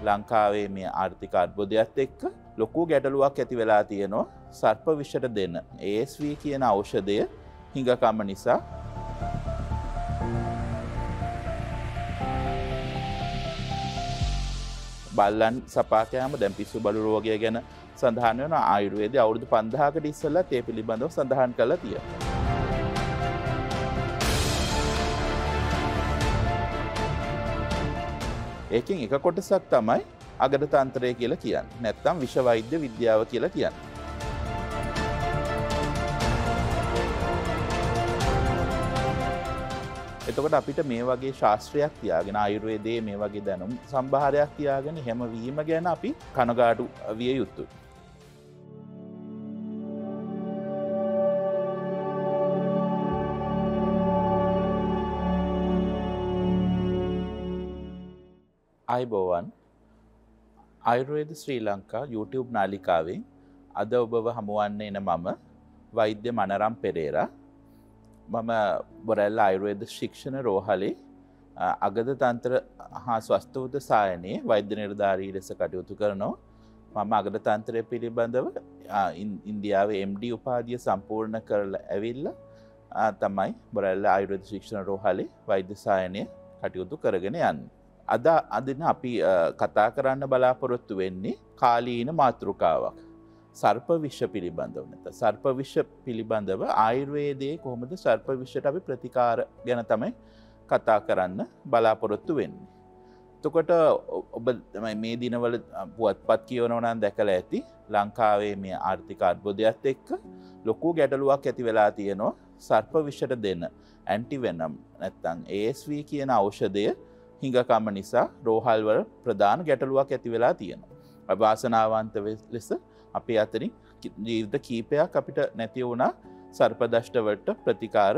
ලංකාවේ මේ ආර්ථික අර්බුදයත් එක්ක ලොකු ගැටලුවක් ඇති වෙලා තියෙනවා සර්ප විෂට දෙන්න. ASV කියන ඖෂධය හිඟකම නිසා බල්ලන් සපා කෑම දැන් පිස්සු බලු රෝගය ගැන සඳහන් වෙන ආයුර්වේදයේ අවුරුදු 5000කට ඉස්සෙල්ලා ඒ පිළිබඳව සඳහන් කරලා තියෙනවා. ඒකෙන් එක කොටසක් තමයි අගද තන්ත්‍රය කියලා කියන්නේ. නැත්නම් විෂ වෛද්‍ය විද්‍යාව කියලා කියන්නේ. එතකොට අපිට මේ වගේ ශාස්ත්‍රයක් තියාගෙන ආයුර්වේදයේ මේ වගේ දැනුම් සම්භාරයක් තියාගෙන හැම වීම ගැන අපි කනගාටු විය යුතුයි. අයිබෝවන් ආයුර්වේද ශ්‍රී ලංකා YouTube නාලිකාවෙන් අද ඔබව හමුවන්න එන මම වෛද්‍ය මනරම් පෙරේරා. මම බොරැල්ල ආයුර්වේද ශික්ෂණ රෝහලේ අගද තන්ත්‍ර හා ස්වස්ථවෘත සායනයේ වෛද්‍ය නිලධාරී ලෙස කටයුතු කරනවා. මම අගද තන්ත්‍රය පිළිබඳව ඉන්දියාවේ MD උපාධිය සම්පූර්ණ කරලා ඇවිල්ලා තමයි බොරැල්ල ආයුර්වේද ශික්ෂණ රෝහලේ වෛද්‍ය සායනය කටයුතු කරගෙන යන්නේ. අදින අපි කතා කරන්න බලාපොරොත්තු වෙන්නේ කාලීන මාතෘකාවක්. සර්ප විෂ පිළිබඳව නැත්නම් සර්ප විෂ පිළිබඳව ආයුර්වේදයේ කොහොමද සර්ප විෂයට අපි ප්‍රතිකාර ගැන තමයි කතා කරන්න බලාපොරොත්තු වෙන්නේ. එතකොට ඔබ මේ දිනවල පුවත්පත් කියවනවා නම් දැකලා ඇති ලංකාවේ මේ ආර්ථික අර්බුදයත් එක්ක ලොකු ගැටලුවක් ඇති වෙලා තියෙනවා සර්ප විෂයට දෙන ඇන්ටිවෙනම් නැත්නම් ASV කියන ඖෂධය හිඟකම නිසා රෝහල් වල ප්‍රධාන ගැටලුවක් ඇති වෙලා තියෙනවා. අවාසනාවන්ත ලෙස අපේ අතරින් ජීවිත කීපයක් අපිට නැති වුණා සර්පදෂ්ට වලට ප්‍රතිකාර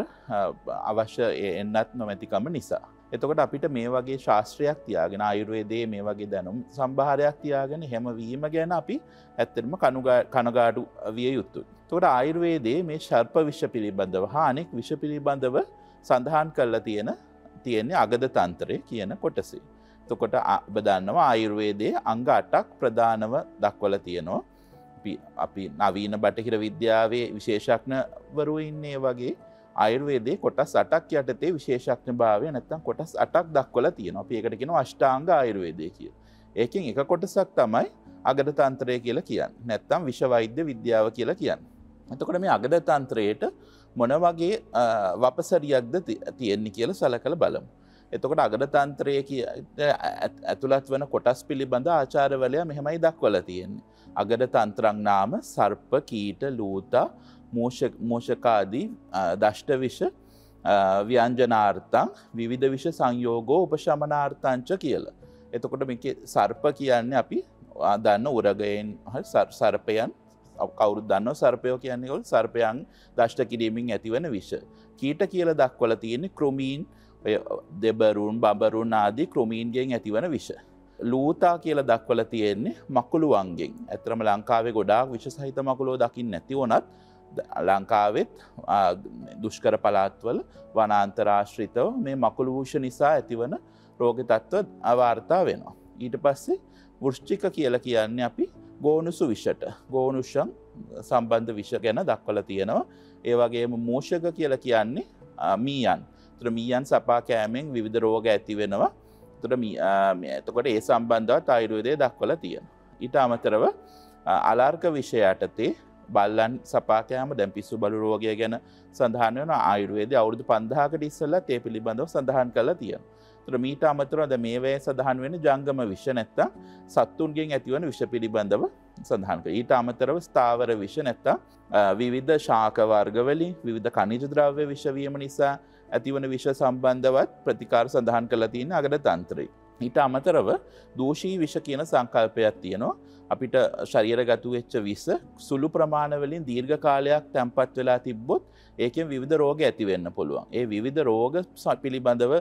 අවශ්‍ය එන්නත් නොමැතිකම නිසා. එතකොට අපිට මේ වගේ ශාස්ත්‍රයක් තියාගෙන ආයුර්වේදයේ මේ වගේ දැනුම් සම්භාරයක් තියාගෙන හැම වීම ගැන අපි ඇත්තටම කනගාටු විය යුතුයි. එතකොට ආයුර්වේදයේ මේ සර්ප විෂ පිළිබඳව හා අනෙක් විෂ පිළිබඳව සඳහන් කරලා තියෙන්නේ අගද තන්ත්‍රය කියන කොටසේ. එතකොට ඔබ දන්නවා ආයුර්වේදයේ අංග 8ක් ප්‍රධානව දක්වලා තියෙනවා. අපි නවීන බටහිර විද්‍යාවේ විශේෂඥවරු ඉන්නේ වගේ ආයුර්වේදයේ කොටස් 8ක් යටතේ විශේෂඥභාවය නැත්නම් කොටස් 8ක් දක්වලා තියෙනවා. අපි ඒකට කියනවා අෂ්ටාංග ආයුර්වේදය කියලා. ඒකෙන් එක කොටසක් තමයි අගද තන්ත්‍රය කියලා කියන්නේ. නැත්නම් විෂ වෛද්‍ය විද්‍යාව කියලා කියන්නේ. එතකොට මේ අගද තන්ත්‍රයේට මොන වගේ වපසරියක්ද තියෙන්නේ කියලා සලකලා බලමු. එතකොට අගද තන්ත්‍රයේ ඇතුළත් වන කොටස් පිළිබඳ ආචාර්යවලයා මෙහෙමයි දක්වලා තියෙන්නේ. අගද තන්ත්‍රං නාම සර්ප කීට ලූතා මෝෂකාදී දෂ්ට විෂ ව්‍යංජනාර්ථං විවිධ විෂ සංයෝගෝ උපශමනාර්ථං ච කියලා. එතකොට මේකේ සර්ප කියන්නේ අපි දන්න උරගයෙන් සර්පයන් කවුරුත් දන්නව සර්පයෝ කියන්නේ සර්පයන් දෂ්ට කිරීමෙන් ඇතිවන විෂ. කීට කියලා දක්වලා තියෙන්නේ කෘමීන් දෙබරුන් බඹරුන් ආදී කෘමීන්ගෙන් ඇතිවන විෂ. ලූතා කියලා දක්වලා තියෙන්නේ මකුළුවන්ගෙන්. ඇත්තටම ලංකාවේ ගොඩාක් විෂ සහිත මකුළුව දකින්න නැති වුණත් ලංකාවෙත් දුෂ්කර පළාත්වල වනාන්තරාශ්‍රිතව මේ මකුළු විෂ නිසා ඇතිවන රෝග තත්ත්ව අවාර්තා වෙනවා. ඊට පස්සේ වෘශ්චික කියලා කියන්නේ අපි ගෝනුසු විෂට ගෝනුෂන් සම්බන්ධ විෂ ගැන දක්වලා තියෙනවා. ඒ වගේම මෝෂක කියලා කියන්නේ මීයන්. ඒතර මීයන් සපා කෑමෙන් විවිධ රෝග ඇති වෙනවා. එතකොට ඒ සම්බන්ධවත් ආයුර්වේදයේ දක්වලා තියෙනවා. ඊට අමතරව අලාර්ක විෂය යටතේ බල්ලන් සපා කෑම දැන් පිස්සු බලු රෝගය ගැන සඳහන් වෙන ආයුර්වේදයේ අවුරුදු 5000කට ඉස්සෙල්ලා ඒ පිළිබඳව සඳහන් කරලා තියෙනවා. ඒතර මීට අමතරව දැන් මේවැය සඳහන් වෙන ජංගම විෂ නැත්තම් සත්තුන්ගෙන් ඇතිවන විෂ පිළිබඳව සඳහන් කරනවා. ඊට අමතරව ස්ථාවර විෂ නැත්තම් විවිධ ශාක වර්ග වලින් විවිධ ಖನಿಜ ද්‍රව්‍ය විෂ වීම නිසා ඇතිවන විෂ සම්බන්ධවත් ප්‍රතිකාර සඳහන් කරලා තියෙන අගද තන්ත්‍රයේ. ඊට අමතරව දෝෂී විෂ කියන සංකල්පයක් තියෙනවා. අපිට ශරීරගත වෙච්ච විෂ සුළු ප්‍රමාණ වලින් දීර්ඝ කාලයක් තැම්පත් වෙලා තිබ්බොත් ඒකෙන් විවිධ රෝග ඇති වෙන්න පුළුවන්. ඒ විවිධ රෝග පිළිබඳව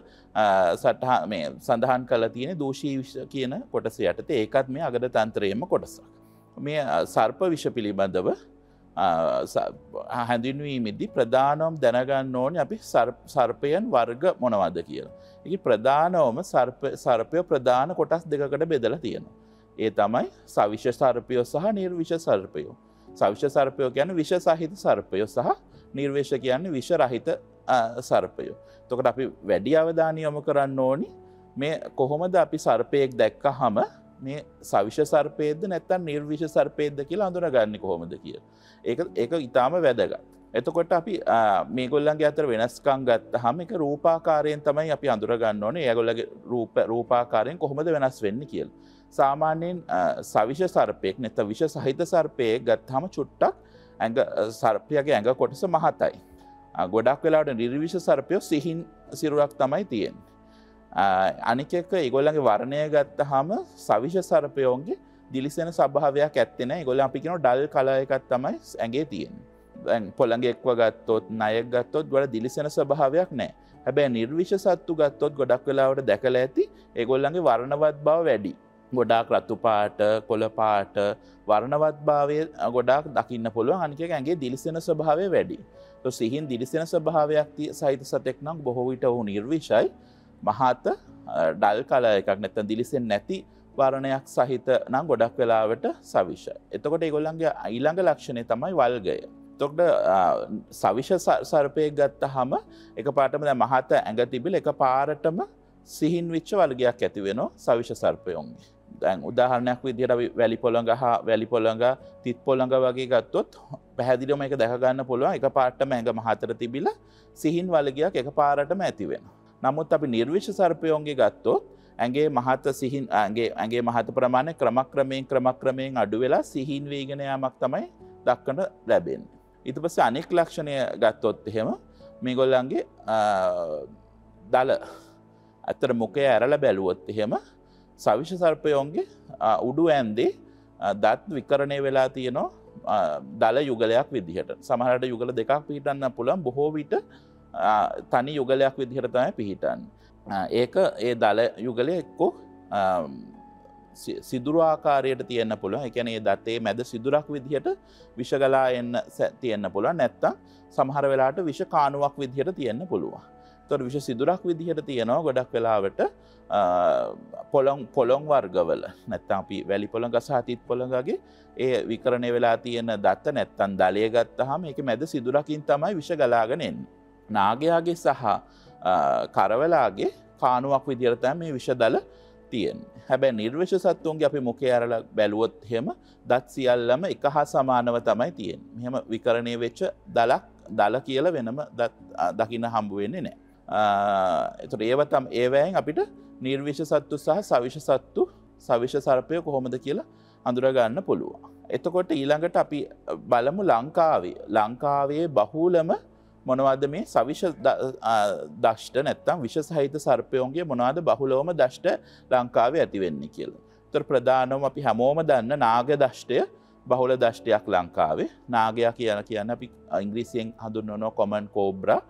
සඳහන් කරලා තියෙන දෝෂී විෂ කියන කොටස යටතේ ඒකත් මේ අගද තන්ත්‍රයේම කොටසක්. මේ සර්ප විෂ පිළිබඳව හැඳින්වීමේදී ප්‍රධානවම දැනගන්න ඕනේ අපි සර්පයන් වර්ග මොනවද කියලා. ඒකේ ප්‍රධානවම සර්පය ප්‍රධාන කොටස් දෙකකට බෙදලා තියෙනවා. ඒ තමයි සවිෂ සර්පයෝ සහ නිර්විෂ සර්පයෝ. සවිෂ සර්පයෝ කියන්නේ විෂ සහිත සර්පයෝ සහ නිර්විෂ කියන්නේ විෂ රහිත සර්පයෝ. එතකොට අපි වැඩි අවධානය යොමු කරන්න ඕනි මේ කොහොමද අපි සර්පයෙක් දැක්කහම මේ සවිෂ සර්පයේද නැත්නම් නිර්විෂ සර්පයේද කියලා අඳුනගන්නේ කොහොමද කියලා. ඒක ඊටාම වැදගත්. එතකොට අපි මේගොල්ලන්ගේ අතර වෙනස්කම් ගත්තාම ඒක රූපාකාරයෙන් තමයි අපි අඳුර ගන්න ඕනේ. ඒගොල්ලගේ රූපාකාරයෙන් කොහොමද වෙනස් වෙන්නේ කියලා. සාමාන්‍යයෙන් සවිෂ සර්පයෙක් නැත්නම් විෂ සහිත සර්පයෙක් ගත්තාම චුට්ටක් සර්පයාගේ ඇඟ කොටස මහතයි. ගොඩක් වෙලාවට නිර්විෂ සර්පයෝ සිහින් සිරුරක් තමයි තියෙන්නේ. අනික එක ඒගොල්ලන්ගේ වර්ණය ගත්තාම සවිෂ සර්පයෝන්ගේ දිලිසෙන ස්වභාවයක් ඇත්තේ නැහැ. ඒගොල්ලන් අපි කියනවා ඩල් කලර් එකක් තමයි ඇඟේ තියෙන්නේ. දැන් පොළඟෙක්ව ගත්තොත් ණයෙක් ගත්තොත් වල දිලිසෙන ස්වභාවයක් නැහැ. හැබැයි නිර්විෂ සත්තු ගත්තොත් ගොඩක් වෙලාවට දැකලා ඇති ඒගොල්ලන්ගේ වර්ණවත් බව වැඩි. ගොඩාක් රතු පාට, කොළ පාට වර්ණවත් භාවය ගොඩාක් දකින්න පුළුවන්. අනික එක ඇඟේ දිලිසෙන ස්වභාවය වැඩි. તો සිහින් දිලිසෙන ස්වභාවයක් සහිත සතෙක් නම් බොහෝ විට ඔහු නිර්විෂයි. මහත ඩල් කලර් එකක් නැත්නම් දිලිසෙන්නේ නැති වර්ණයක් සහිත නම් ගොඩක් වෙලාවට සවිෂයි. එතකොට ඒගොල්ලන්ගේ ඊළඟ ලක්ෂණය තමයි වල්ගය. එතකොට සවිෂ සර්පයෙක් ගත්තාම එකපාරටම දැන් මහත ඇඟ තිබිලා එකපාරටම සිහින් විච්ච වල්ගයක් ඇති වෙනවා සවිෂ සර්පයෝන්ගේ. දැන් උදාහරණයක් විදිහට අපි වැලි පොළඟ තිත් පොළඟ වගේ ගත්තොත් පැහැදිලිවම මේක දැක ගන්න පුළුවන් එකපාරටම ඇඟ මහතට තිබිලා සිහින් වල්ගයක් එකපාරටම ඇති වෙනවා. නමුත් අපි නිර්විෂ සර්පයෝන්ගේ ගත්තොත් ඇඟේ මහත සිහින් ඇඟේ මහත ප්‍රමාණය ක්‍රමක්‍රමයෙන් අඩු වෙලා සිහින් වේගන යාමක් තමයි දක්වන්න ලැබෙන්නේ. ඊට පස්සේ අනෙක් ලක්ෂණය ගත්තොත් එහෙම මේගොල්ලන්ගේ දල අතර මුඛය ඇරලා බැලුවොත් එහෙම සවිෂ සර්පයෝන්ගේ උඩු ඇන්දේ දත් විකරණය වෙලා තියෙනවා දල යුගලයක් විදිහට. සමහරට යුගල දෙකක් පිහිටන්න පුළුවන්. බොහෝ විට තනි යුගලයක් විදිහට තමයි පිහිටන්නේ. ඒක ඒ දල යුගලය එක්කෝ සිදුරු ආකාරයට තියෙන්න පුළුවන්. ඒ කියන්නේ ඒ දතේ මැද සිදුරක් විදිහට විෂ ගලා එන්න තියෙන්න පුළුවන්. නැත්තම් සමහර වෙලාවට විෂ කාණුවක් විදිහට තියෙන්න පුළුවන්. ඒතකොට විෂ සිදුරක් විදිහට තියෙනවා ගොඩක් වෙලාවට පොළොන් වර්ගවල. නැත්තම් අපි වැලි පොළොංග සහ තිත් පොළොංගගේ ඒ විකරණය වෙලා තියෙන දත නැත්තම් දලය ගත්තාම ඒකේ මැද සිදුරකින් තමයි විෂ ගලාගෙන එන්නේ. නාගයාගේ සහ කරවලාගේ කාණුවක් විදිහට තමයි මේ විෂ දල තියෙන්නේ. හැබැයි නිර්විෂ සත්තුන්ගේ අපි මුඛය ඇරලා බැලුවොත් එහෙම දත් සියල්ලම එක හා සමානව තමයි තියෙන්නේ. මෙහෙම විකරණය වෙච්ච දල කියලා වෙනම දකින්න හම්බ වෙන්නේ නැහැ. ඒතකොට ඒවයෙන් අපිට නිර්විෂ සත්තු සහ සවිෂ සර්පය කොහොමද කියලා අඳුර ගන්න පුළුවන්. එතකොට ඊළඟට අපි බලමු ලංකාවේ බහුලම මොනවද මේ සවිෂ දෂ්ට නැත්තම් විෂ සහිත සර්පයෝන්ගේ මොනවද බහුලවම දෂ්ට ලංකාවේ ඇති වෙන්නේ කියලා. ඒතර ප්‍රධානම අපි හැමෝම දන්න නාග දෂ්ටය බහුල දෂ්ටයක් ලංකාවේ. නාගයා කියන අපි ඉංග්‍රීසියෙන් හඳුන්වනවා කොමන් කෝබ්‍රා.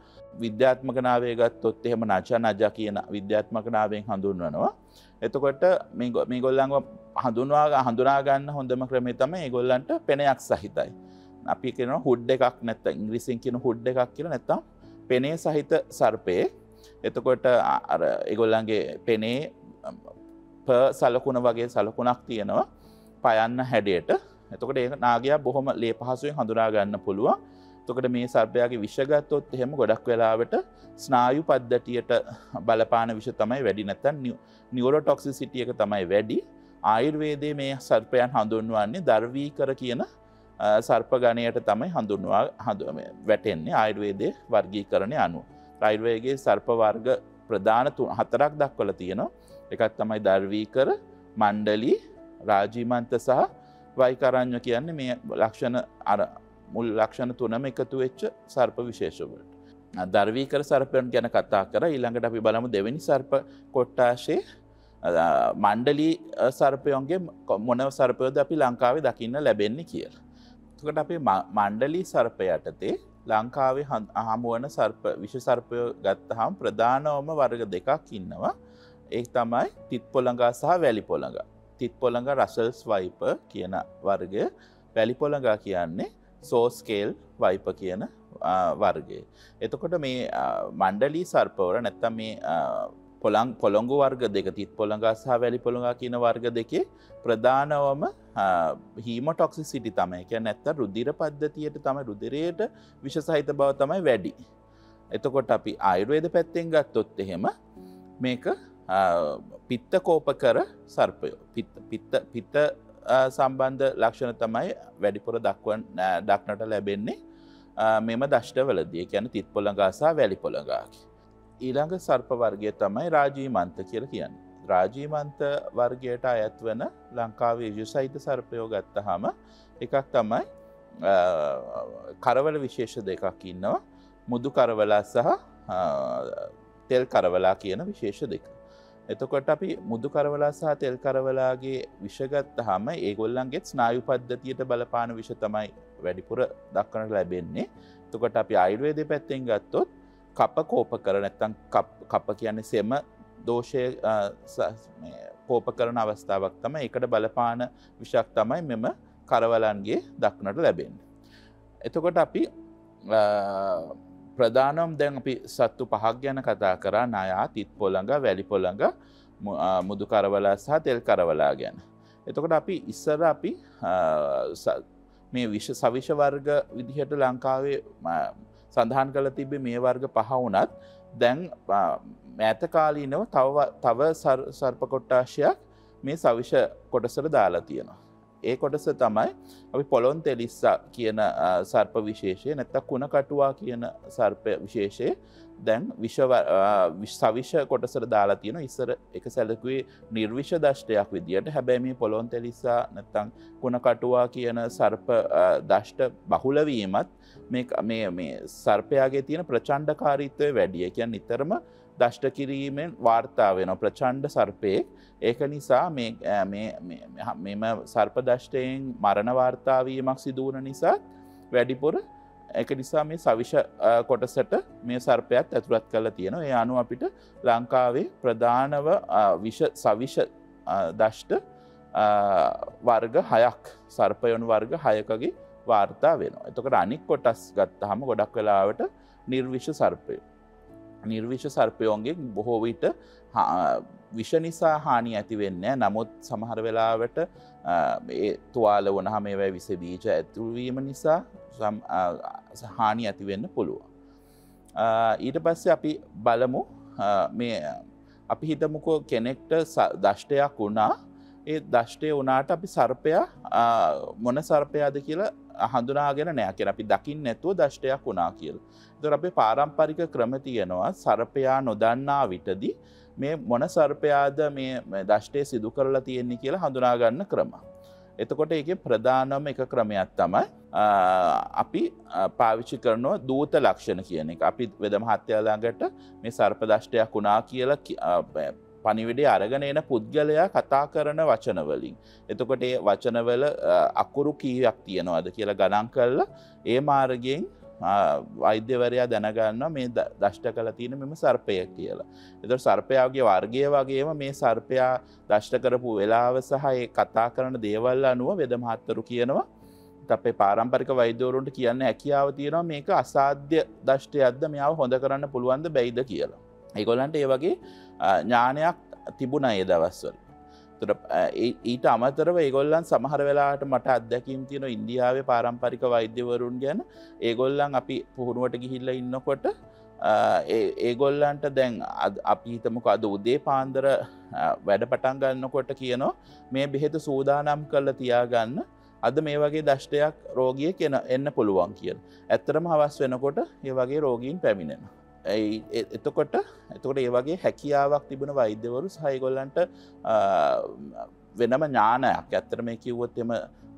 විද්‍යාත්මක නාමය ගත්තොත් එහෙම නජ කියන විද්‍යාත්මක නාමයෙන් හඳුන්වනවා. එතකොට මේගොල්ලන්ව හඳුනා ගන්න හොඳම ක්‍රමය තමයි ඒගොල්ලන්ට පෙනයක් සහිතයි. අපි කියනවා හුඩ් එකක් නැත්නම් ඉංග්‍රීසියෙන් කියන හුඩ් එකක් කියලා නැත්නම් පෙනේ සහිත සර්පයේ. එතකොට අර ඒගොල්ලන්ගේ පෙනේ සලකුණ වගේ සලකුණක් තියෙනවා පයන්න හැඩයට. එතකොට ඒක නාගයා බොහොම ලේ පහසුවෙන් හඳුනා ගන්න පුළුවන්. එතකොට මේ සර්පයාගේ විෂ ගත්තොත් එහෙම ගොඩක් වෙලාවට ස්නායු පද්ධතියට බලපාන විෂ තමයි වැඩි. නැත්නම් නියුරෝටොක්සිසිටි එක තමයි වැඩි. ආයුර්වේදයේ මේ සර්පයන් හඳුන්වන්නේ දර්වීකර කියන සර්ප ගණයට තමයි වැටෙන්නේ ආයුර්වේදයේ වර්ගීකරණය අනුව. ආයුර්වේදයේ සර්ප වර්ග ප්‍රධාන 4ක් දක්වලා තියෙනවා. එකක් තමයි දර්වීකර, මණ්ඩලී, රාජීමන්ත සහ වෛකරඤ්ඤ කියන්නේ මේ ලක්ෂණ අර මුල් ලක්ෂණ තුනම එකතු වෙච්ච සර්ප විශේෂ වලට. දර්වීකර සර්පයන් ගැන කතා කරා. ඊළඟට අපි බලමු දෙවෙනි සර්ප කොට්ටාශේ මණ්ඩලී සර්පයන්ගේ මොන සර්පයෝද අපි ලංකාවේ දකින්න ලැබෙන්නේ කියලා. එතකොට අපි මණ්ඩලී සර්ප යටතේ ලංකාවේ හමුවන විෂ සර්පය ගත්තාම ප්‍රධානවම වර්ග දෙකක් ඉන්නවා. ඒක තමයි තිත් පොළඟා සහ වැලි පොළඟා. තිත් පොළඟා රසල්ස් වයිපර් කියන වර්ගය. වැලි පොළඟා කියන්නේ සෝස්කේල් වයිප කියන වර්ගය. එතකොට මේ මණ්ඩලී සර්පවල නැත්තම් මේ පොළොංගු වර්ග දෙක තිත් පොළඟා සහ වැලි පොළඟා කියන වර්ග දෙකේ ප්‍රධානවම හීමොටොක්සිසිටි තමයි. කියන්නේ නැත්තම් රුධිර පද්ධතියට තමයි රුධිරයට විෂ සහිත බව තමයි වැඩි. එතකොට අපි ආයුර්වේද පැත්තෙන් ගත්තොත් එහෙම මේක පිත්ත කෝපකර සර්පය. පිත්ත සම්බන්ධ ලක්ෂණ තමයි වැඩිපුර දක්නට ලැබෙන්නේ මෙම දෂ්ටවලදී. ඒ කියන්නේ තිත් පොළඟා සහ වැලි පොළඟා. ඊළඟ සර්ප වර්ගය තමයි රාජීමන්ත කියලා කියන්නේ. රාජීමන්ත වර්ගයට අයත් වන ලංකාවේ විෂසහිත සර්පයෝ ගත්තාම එකක් තමයි කරවල විශේෂ දෙකක් ඉන්නවා. මුදු කරවලා සහ තෙල් කරවලා කියන විශේෂ දෙක. එතකොට අපි මුදු කරවලා සහ තෙල් කරවලාගේ විෂ ගත්තාම ඒගොල්ලන්ගේ ස්නායු පද්ධතියට බලපාන විෂ තමයි වැඩිපුර දක්වන්නට ලැබෙන්නේ. එතකොට අපි ආයුර්වේදයේ පැත්තෙන් ගත්තොත් කප කෝප කර නැත්නම් කප කියන්නේ සෙම දෝෂය කෝප කරන අවස්ථාවක් තමයි. ඒකට බලපාන විෂක් තමයි මෙම කරවලන්ගේ දක්නට ලැබෙන්නේ. එතකොට අපි ප්‍රධානම් දැන් අපි සත්තු පහක් ගැන කතා කරා. නයා, තිත් පොළඟ, වැලි පොළඟ, මුදු කරවලා සහ තෙල් කරවලා ගැන. එතකොට අපි ඉස්සර අපි මේ සවිෂ වර්ග විදිහට ලංකාවේ සඳහන් කළ තිබ්බේ මේ වර්ග පහ වුණත් දැන් මෑත කාලීනව තව සර්ප කොට්ටාශයක් මේ සවිෂ කොටසට දාලා තියෙනවා. ඒ කොටස තමයි අපි පොළොන් තෙලිස්සා කියන සර්ප විශේෂය නැත්නම් කුණ කටුවා කියන සර්ප විශේෂය දැන් සවිෂ කොටසට දාලා තියෙනවා. ඉස්සර එක සැලකුවේ නිර්විෂ දෂ්ටයක් විදියට. හැබැයි මේ පොළොන් තෙලිස්සා නැත්නම් කුණ කටුවා කියන සර්ප දෂ්ට බහුල වීමත් මේ සර්පයාගේ තියෙන ප්‍රචණ්ඩකාරීත්වය වැඩි. ඒ කියන්නේ නිතරම දෂ්ට කිරීමෙන් වාර්තා වෙනවා ප්‍රචණ්ඩ සර්පයෙක්. ඒක නිසා මෙම සර්ප දෂ්ටයෙන් මරණ වාර්තා වීමක් සිදු වුණ නිසා වැඩිපුර ඒක නිසා මේ සවිෂ කොටසට මේ සර්පයත් ඇතුළත් කරලා තියෙනවා. ඒ අනුව අපිට ලංකාවේ ප්‍රධානව සවිෂ දෂ්ට වර්ග 6ක් සර්පයන් වර්ග 6කගේ වාර්තා වෙනවා. එතකොට අනික් කොටස් ගත්තාම ගොඩක් වෙලාවට නිර්විෂ සර්පයෝ. නිර්විෂ සර්පයෝන්ගේ බොහෝ විට විෂ නිසා හානි ඇති වෙන්නේ නැහැ. නමුත් සමහර වෙලාවට ඒ තුවාල වුණාම ඒවැ විස බීජ ඇතුළු වීම නිසා හානි ඇති වෙන්න පුළුවන්. ඊට පස්සේ අපි බලමු මේ අපි හිතමුකෝ කෙනෙක්ට දෂ්ටයක් වුණා. ඒ දෂ්ටය වුණාට අපි සර්පයා මොන සර්පයාද කියලා හඳුනාගෙන නැහැ. කියලා අපි දකින්න නැතුව දෂ්ටයක් වුණා කියලා. ඒතර අපේ පාරම්පරික ක්‍රම තියෙනවා සර්පයා නොදන්නා විටදී මේ මොන සර්පයාද මේ දෂ්ටය සිදු කරලා තියෙන්නේ කියලා හඳුනා ගන්න ක්‍රම. එතකොට ඒකේ ප්‍රධානම එක ක්‍රමයක් තමයි අපි පාවිච්චි කරනවා දූත ලක්ෂණ කියන එක. අපි වෙද මහත්තයා ළඟට මේ සර්ප දෂ්ටයක් වුණා කියලා පණිවිඩය අරගෙන එන පුද්ගලයා කතා කරන වචන වලින්. එතකොට ඒ වචනවල අකුරු කීයක් තියෙනවද කියලා ගණන් කරලා ඒ මාර්ගයෙන් වෛද්‍යවරයා දැනගන්නවා මේ දෂ්ට කළ තියෙන මෙම සර්පය කියලා. එතකොට සර්පයාගේ වර්ගය වගේම මේ සර්පයා දෂ්ට කරපු වෙලාව සහ ඒ කතා කරන දේවල් අනුව වෙද මහත්තරු කියනවා අපේ පාරම්පරික වෛද්‍යවරුන්ට කියන්න හැකියාව තියෙනවා මේක අසාධ්‍ය දෂ්ටයක්ද මෙයාව හොඳ කරන්න පුළුවන්ද බැයිද කියලා. ඒගොල්ලන්ට ඒ වගේ ඥානයක් තිබුණා ඒ දවස්වල. ඊට අමතරව ඒගොල්ලන් සමහර වෙලාවට මට අත්දැකීම් තියෙනවා ඉන්දියාවේ පාරම්පරික වෛද්‍යවරුන් ගැන. ඒගොල්ලන් අපි පුහුණුවට ගිහිල්ලා ඉන්නකොට ඒගොල්ලන්ට දැන් අපි හිතමුකෝ අද උදේ පාන්දර වැඩ පටන් ගන්නකොට කියනවා මේ බෙහෙත සූදානම් කරලා තියාගන්න. අද මේ වගේ දෂ්ටයක් රෝගියෙක් එන්න පුළුවන් කියලා. ඇත්තටම හවස් වෙනකොට මේ වගේ රෝගීන් පැමිණෙනවා. එතකොට ඒ වගේ හැකියාවක් තිබුණ වෛද්‍යවරු සහ ඒගොල්ලන්ට වෙනම ඥානයක් ඇත්තට මේ කිව්වොත් එම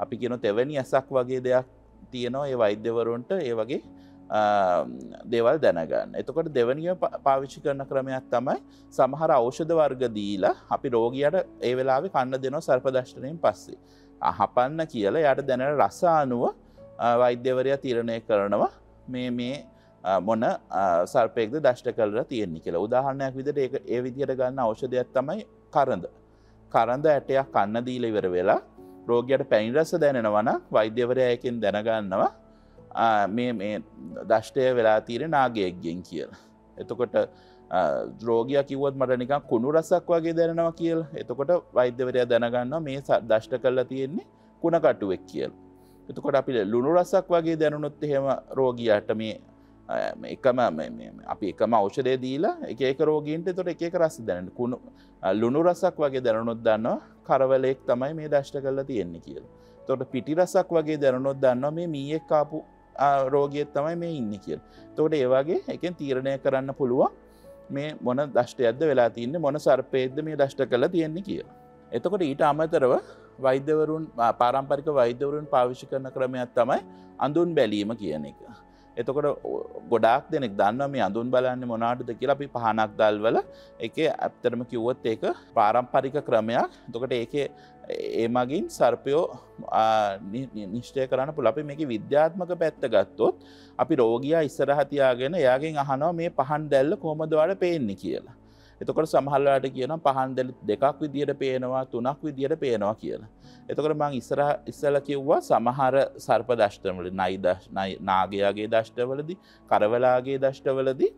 අපි කියන තෙවැනි ඇසක් වගේ දෙයක් තියෙනවා ඒ වෛද්‍යවරුන්ට ඒ වගේ දේවල් දැනගන්න. එතකොට දෙවැනිය පාවිච්චි කරන ක්‍රමයක් තමයි සමහර ඖෂධ වර්ග දීලා අපි රෝගියාට ඒ වෙලාවේ කන්න දෙනවා සර්ප දෂ්ටණයෙන් පස්සේ. හපන්න කියලා යාට දැනෙන රස අනුව වෛද්‍යවරයා තීරණය කරනවා මේ මොන සර්පයෙක්ද දෂ්ට කරලා තියෙන්නේ කියලා. උදාහරණයක් විදිහට ඒ විදිහට ගන්න ඖෂධයක් තමයි කරඳ. කරඳ ඇටයක් කන්න දීලා ඉවර වෙලා රෝගියාට පැණි රස දැනෙනවා නම් වෛද්‍යවරයා එකෙන් දැනගන්නවා මේ දෂ්ටය වෙලා තියෙන නාගයෙක්ගෙන් කියලා. එතකොට රෝගියා කිව්වොත් මට නිකන් කුණු රසක් වගේ දැනෙනවා කියලා. එතකොට වෛද්‍යවරයා දැනගන්නවා මේ දෂ්ට කරලා තියෙන්නේ කුණ කටුවෙක් කියලා. එතකොට අපි ලුණු රසක් වගේ දැනුනොත් එහෙම රෝගියාට මේ එකම අපි එකම ඖෂධය දීලා එක එක රෝගීන්ට එතකොට එක එක රස දැනෙන කුණු ලුණු රසක් වගේ දැනුනොත් දන්නවා කරවලෙක් තමයි මේ දෂ්ට කරලා තියෙන්නේ කියලා. එතකොට පිටි රසක් වගේ දැනුනොත් දන්නවා මේ මීයක් කාපු රෝගියෙක් තමයි මේ ඉන්නේ කියලා. එතකොට ඒ වගේ එකෙන් තීරණය කරන්න පුළුවන් මේ මොන දෂ්ටයක්ද වෙලා තියන්නේ මොන සර්පයේද මේ දෂ්ට කරලා තියෙන්නේ කියලා. එතකොට ඊට අමතරව වෛද්‍යවරුන් පාරම්පරික වෛද්‍යවරුන් පාවිච්චි කරන ක්‍රමයක් තමයි අඳුන් බැලීම කියන එක. එතකොට ගොඩාක් දෙනෙක් දන්නවා මේ අඳුන් බලන්නේ මොනවටද කියලා. අපි පහනක් දැල්වල ඒකේ ඇත්තටම කිව්වොත් ඒක පාරම්පරික ක්‍රමයක්. එතකොට ඒකේ ඒ මගින් සර්පයෝ නිශ්චය කරන්න පුළුවන්. අපි මේකේ විද්‍යාත්මක පැත්ත ගත්තොත් අපි රෝගියා ඉස්සරහ තියාගෙන එයාගෙන් අහනවා මේ පහන් දැල්ල කොහොමද ඔයාලට පේන්නේ කියලා. එතකොට සමහර වෙලාවට කියනවා පහන් දැල් දෙකක් විදියට පේනවා තුනක් විදියට පේනවා කියලා. එතකොට මම ඉස්සලා කිව්වා සමහර සර්ප දෂ්ටවලදී නාගයාගේ දෂ්ටවලදී කරවලාගේ දෂ්ටවලදී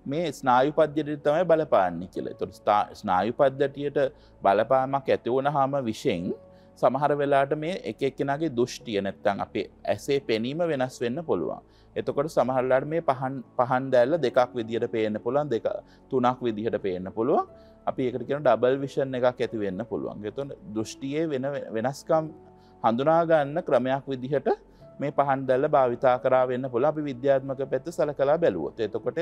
මේ ස්නායු පද්ධතියට තමයි බලපාන්නේ කියලා. එතකොට ස්නායු පද්ධතියට බලපාමක් ඇති වුණාම විශේෂයෙන් සමහර වෙලාවට මේ එක එක්කෙනාගේ දෘෂ්ටිය නැත්තම් අපේ ඇසේ පෙනීම වෙනස් වෙන්න පුළුවන්. එතකොට සමහර වෙලාවට මේ පහන් දැල්ල දෙකක් විදියට පේන්න පුළුවන් දෙක තුනක් විදියට පේන්න පුළුවන්. අපි ඒකට කියන ඩබල් විෂන් එකක් ඇති වෙන්න පුළුවන්. එතකොට දෘෂ්ටියේ වෙනස්කම් හඳුනා ගන්න ක්‍රමයක් විදිහට මේ පහන් දැල්ල භාවිතා කරා වෙන්න පුළුවන්. අපි විද්‍යාත්මක පැත්ත සලකලා බැලුවොත්. එතකොට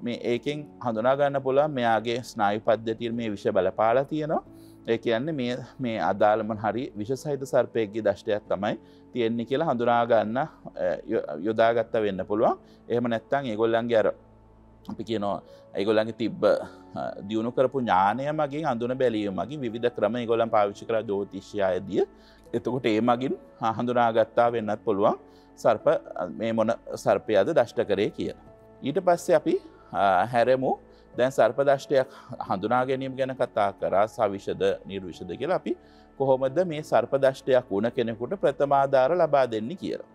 මේ ඒකෙන් හඳුනා ගන්න පුළුවන් මෙයාගේ ස්නායු පද්ධතියේ මේ විෂ බලපාලා තියෙනවා. ඒ කියන්නේ මේ අදාළම හරි විෂ සහිත සර්පයෙක්ගේ දෂ්ටයක් තමයි තියෙන්නේ කියලා හඳුනා ගන්න යොදාගත්ත වෙන්න පුළුවන්. එහෙම නැත්නම් ඒගොල්ලන්ගේ අර අපි කියනවා ඒගොල්ලන්ගේ තිබ්බ දියුණු කරපු ඥානය මගින් අඳුන බැලීම මගින් විවිධ ක්‍රම ඒගොල්ලන් පාවිච්චි කරලා ජ්‍යොතිෂයදී එතකොට ඒ මගින් හඳුනාගත්තා වෙන්නත් පුළුවන් සර්ප මේ මොන සර්පයාද දෂ්ට කරේ කියලා. ඊට පස්සේ අපි හැරෙමු දැන් සර්ප දෂ්ටයක් හඳුනා ගැනීම ගැන කතා කරා සවිෂද නිර්විෂද කියලා. අපි කොහොමද මේ සර්ප දෂ්ටයක් වුණ කෙනෙකුට ප්‍රථමාධාර ලබා දෙන්නේ කියලා.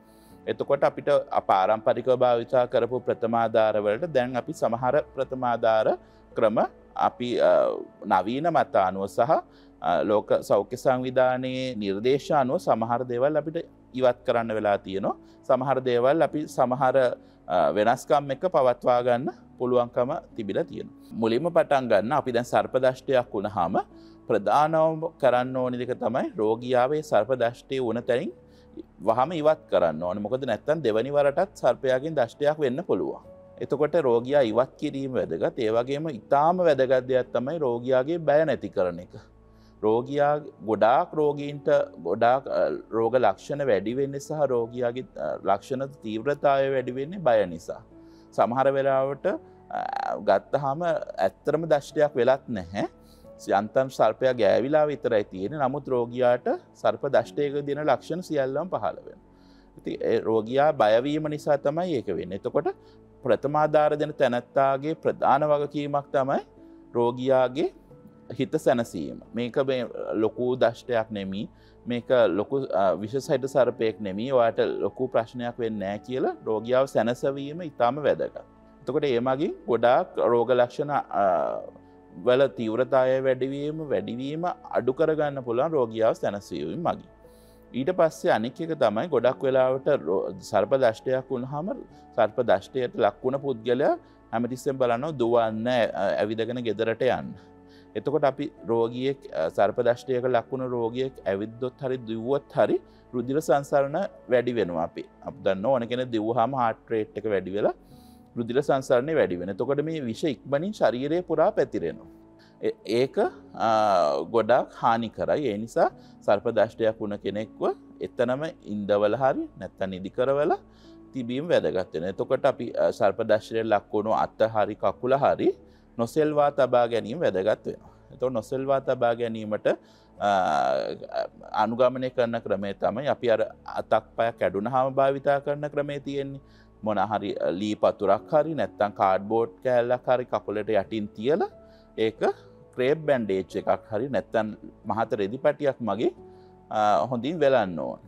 එතකොට අපිට පාරම්පරිකව භාවිතා කරපු ප්‍රථමාධාර වලට දැන් අපි සමහර ප්‍රථමාධාර ක්‍රම අපි නවීන මත අනුව සහ ලෝක සෞඛ්‍ය සංවිධානයේ නිර්දේශ අනුව සමහර දේවල් අපිට ඉවත් කරන්න වෙලා තියෙනවා. සමහර දේවල් අපි සමහර වෙනස්කම් එක්ක පවත්වා ගන්න පුළුවන්කම තිබිලා තියෙනවා. මුලින්ම පටන් ගන්න අපි දැන් සර්ප දෂ්ටයක් වුණාම ප්‍රධානම කරන්න ඕන දෙක තමයි රෝගියාගේ සර්ප දෂ්ටය වුණ තැනින් වහම ඉවත් කරන්න ඕනේ. මොකද නැත්තම් දෙවනි වරටත් සර්පයාගෙන් දෂ්ටයක් වෙන්න පුළුවන්. එතකොට රෝගියා ඉවත් කිරීම වැදගත්. ඒ වගේම ඊටාම වැදගත් දෙයක් තමයි රෝගියාගේ බය නැති කරන එක. රෝගියා ගොඩාක් රෝගීන්ට ගොඩාක් රෝග ලක්ෂණ වැඩි වෙන්නේ සහ රෝගියාගේ ලක්ෂණ තීව්‍රතාවය වැඩි වෙන්නේ බය නිසා. සමහර වෙලාවට ගත්තාම ඇත්තටම දෂ්ටයක් වෙලත් නැහැ. යන්තම් සර්පයා ගෑවිලා විතරයි තියෙන්නේ. නමුත් රෝගියාට සර්ප දෂ්ටයක දින ලක්ෂණ සියල්ලම පහළ වෙනවා. ඉතින් ඒ රෝගියා බය වීම නිසා තමයි ඒක වෙන්නේ. එතකොට ප්‍රථමාධාර දෙන තැනැත්තාගේ ප්‍රධාන වගකීමක් තමයි රෝගියාගේ හිත සැනසීම. මේක මේ ලොකු දෂ්ටයක් නෙමෙයි. මේක ලොකු විශේෂයිත සර්පයක් නෙමෙයි. ඔයාට ලොකු ප්‍රශ්නයක් වෙන්නේ නැහැ කියලා රෝගියාව සැනසවීම ඉතාම වැදගත්. එතකොට ඒ මගින් ගොඩාක් රෝග ලක්ෂණ වල තීව්‍රතාවය වැඩිවීම අඩු කරගන්න පුළුවන් රෝගියාව සැනසීම මගින්. ඊට පස්සේ අනික් එක තමයි ගොඩක් වෙලාවට සර්ප දෂ්ටයක් වුණාම සර්ප දෂ්ටයට ලක් වුණ පුද්ගලයා හැමතිස්සෙම බලනවා දුවන්න ඇවිදගෙන ගෙදරට යන්න. එතකොට අපි රෝගියෙක් සර්ප දෂ්ටයක ලක් වුණ රෝගියෙක් ඇවිද්දොත් හරි දිව්වොත් හරි රුධිර සංසරණ වැඩි වෙනවා. අපි දන්නවා ඕන කෙනෙක් දිව්වහම heart rate එක වැඩි වෙලා රුධිර සංසරණය වැඩි වෙනවා. එතකොට මේ විෂ ඉක්මනින් ශරීරය පුරා පැතිරෙනවා. ඒක ගොඩාක් හානිකරයි. ඒ නිසා සර්ප දෂ්ටයක් වුණ කෙනෙක්ව එතනම ඉඳවල හරි නැත්නම් නිදි කරවල තිබීම වැදගත් වෙනවා. එතකොට අපි සර්ප දෂ්ටයට ලක් වුණු අත හරි කකුල හරි නොසෙල්වා තබා ගැනීම වැදගත් වෙනවා. එතකොට නොසෙල්වා තබා ගැනීමට අනුගමනය කරන ක්‍රමය තමයි අපි අර අතක් පයක් කැඩුනහම භාවිතා කරන ක්‍රමය තියෙන්නේ. මොන හරි ලී පතුරක් හරි නැත්නම් කාඩ්බෝඩ් කෑල්ලක් හරි කකුලට යටින් තියලා ඒක ක්‍රේප් බැන්ඩේජ් එකක් හරි නැත්නම් මහත රෙදි පැටියක් මගේ හොඳින් වෙලන්න ඕන.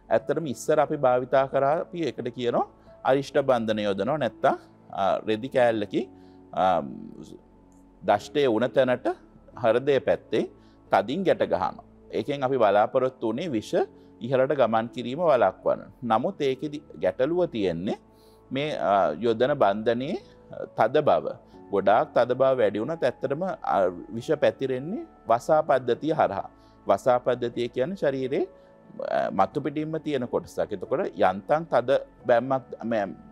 ඇත්තටම ඉස්සර අපි භාවිතා කරා අපි ඒකට කියනවා අරිෂ්ඨ බන්ධන යොදනවා නැත්තම් රෙදි කෑල්ලකින් දෂ්ටයේ උණ තැනට හෘදය පැත්තේ තදින් ගැට ගහනවා. ඒකෙන් අපි බලාපොරොත්තු වුණේ විෂ ඉහළට ගමන් කිරීම වළක්වන්න. නමුත් ඒකෙදි ගැටලුව තියෙන්නේ මේ යොදන බන්ධනයේ තද බව. ගොඩාක් තද බව වැඩි වුණත් ඇත්තටම විෂ පැතිරෙන්නේ වසා පද්ධතිය හරහා. වසා පද්ධතිය කියන්නේ ශරීරයේ මතු පිටින්ම තියෙන කොටසක්. එතකොට යන්තම් තද බැම්මක්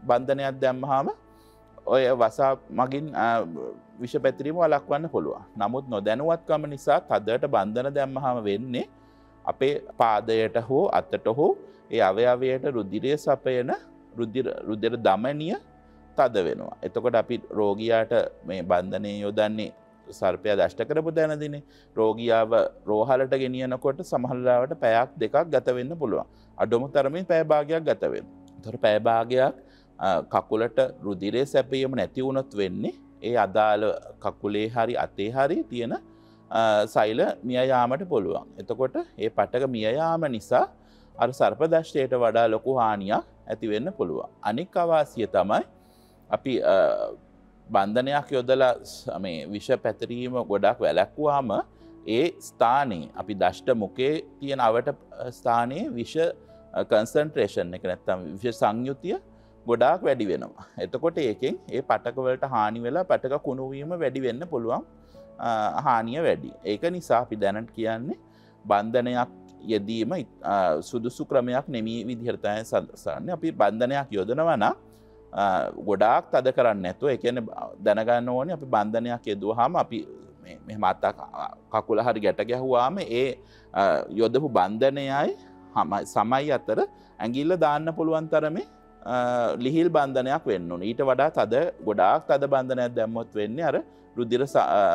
බන්ධනයක් දැම්මහම ඔය වසා මගින් විෂ පැතිරීම වළක්වන්න පුළුවන්. නමුත් නොදැනුවත්කම නිසා තදට බන්ධන දැම්මහම වෙන්නේ අපේ පාදයට හෝ අතට හෝ ඒ අවයවයට රුධිරය සපයන රුධිර දමනිය තද වෙනවා. එතකොට අපි රෝගියාට මේ බන්ධනය යොදන්නේ සර්පයා දෂ්ට කරපු දැනදිනේ. රෝගියාව රෝහලට ගෙනියනකොට සමහර වෙලාවට පැයක් දෙකක් ගත වෙන්න පුළුවන්. අඩුම තරමින් පැය භාගයක් ගත වෙනවා. ඒතර පැය භාගයක් කකුලට රුධිරය සැපීම නැති වුණොත් වෙන්නේ ඒ අදාළ කකුලේ හරි අතේ හරි තියෙන සෛල මිය යාමට පුළුවන්. එතකොට ඒ පටක මිය යාම නිසා අර සර්ප දෂ්ටයට වඩා ලොකු හානියක් ඇති වෙන්න පුළුවන්. අනික් අවාසිය තමයි අපි බන්ධනයක් යොදලා මේ විෂ පැතිරීම ගොඩක් වැළැක්වුවාම ඒ ස්ථානයේ අපි දෂ්ට මුඛයේ තියෙන අවට ස්ථානයේ විෂ කන්සන්ට්‍රේෂන් එක නැත්තම් විෂ සංයුතිය ගොඩාක් වැඩි වෙනවා. එතකොට ඒකෙන් ඒ පටක වලට හානි වෙලා පටක කුණු වීම වැඩි වෙන්න පුළුවන්. හානිය වැඩි. ඒක නිසා අපි දැනට කියන්නේ බන්ධනයක් යෙදීම සුදුසු ක්‍රමයක් නෙමී විදිහට තමයි සලකන්නේ. අපි බන්ධනයක් යොදනවා නම් ගොඩාක් තද කරන්නේ නැතුව ඒ කියන්නේ දැනගන්න ඕනේ අපි බන්ධනයක් යෙදුවාම අපි මෙහෙම අත කකුල හරි ගැට ගැහුවාම ඒ යොදපු බන්ධනයයි සමයි අතර ඇඟිල්ල දාන්න පුළුවන් තරමේ ලිහිල් බන්ධනයක් වෙන්න ඕනේ. ඊට වඩා තද ගොඩාක් තද බන්ධනයක් දැම්මොත් වෙන්නේ අර රුධිර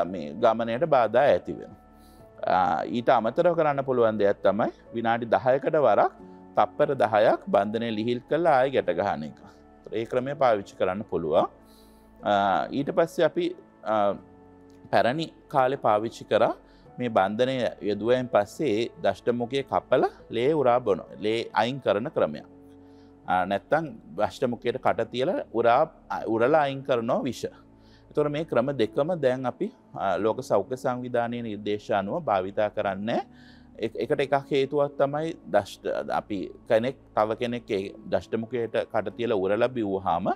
මේ ගමනයට බාධා ඇති වෙනවා. ඊට අමතරව කරන්න පුළුවන් දෙයක් තමයි විනාඩි 10කට වරක් තප්පර 10ක් බන්ධනය ලිහිල් කරලා ආයෙ ගැට ගන්න එක. ඒ ක්‍රමය පාවිච්චි කරන්න පුළුවන්. ඊට පස්සේ අපි පැරණි කාලේ පාවිච්චි කරා මේ බන්ධනය යෙදුවෙන් පස්සේ දෂ්ට මුඛයේ කපලා ලේ උරා බොන ලේ අයින් කරන ක්‍රමයක්. නැත්තම් දෂ්ට මුඛයට කට තියලා උරලා අයින් කරනවා විෂ. ඒතකොට මේ ක්‍රම දෙකම දැන් අපි ලෝක සෞඛ්‍ය සංවිධානයේ නිර්දේශ අනුව භාවිතා කරන්නේ. එකට එකක් හේතුවක් තමයි අපි තව කෙනෙක් දෂ්ට මුඛයට කට තියලා උරලා බිව්වහම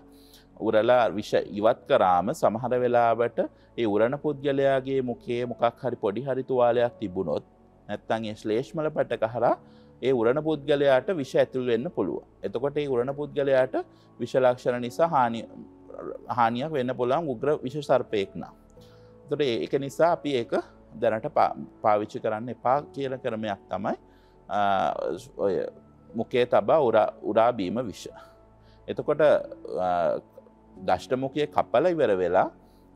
උරලා විෂ ඉවත් කරාම සමහර වෙලාවට ඒ උරණ පුද්ගලයාගේ මුඛයේ මොකක් හරි පොඩි හරි තුවාලයක් තිබුණොත් නැත්තම් ඒ ශ්ලේෂ්මල පටක හරහා ඒ උරණ පුද්ගලයාට විෂ ඇතුල් වෙන්න පුළුවන්. එතකොට ඒ උරණ පුද්ගලයාට විෂ ලක්ෂණ නිසා හානියක් වෙන්න පුළුවන් උග්‍ර විෂ සර්පයෙක් නම්. එතකොට ඒක නිසා අපි ඒක දැනට පාවිච්චි කරන්න එපා කියන ක්‍රමයක් තමයි ඔය මුඛයේ තබා උරා බීම විෂ. එතකොට දෂ්ට මුඛයේ කපලා ඉවර වෙලා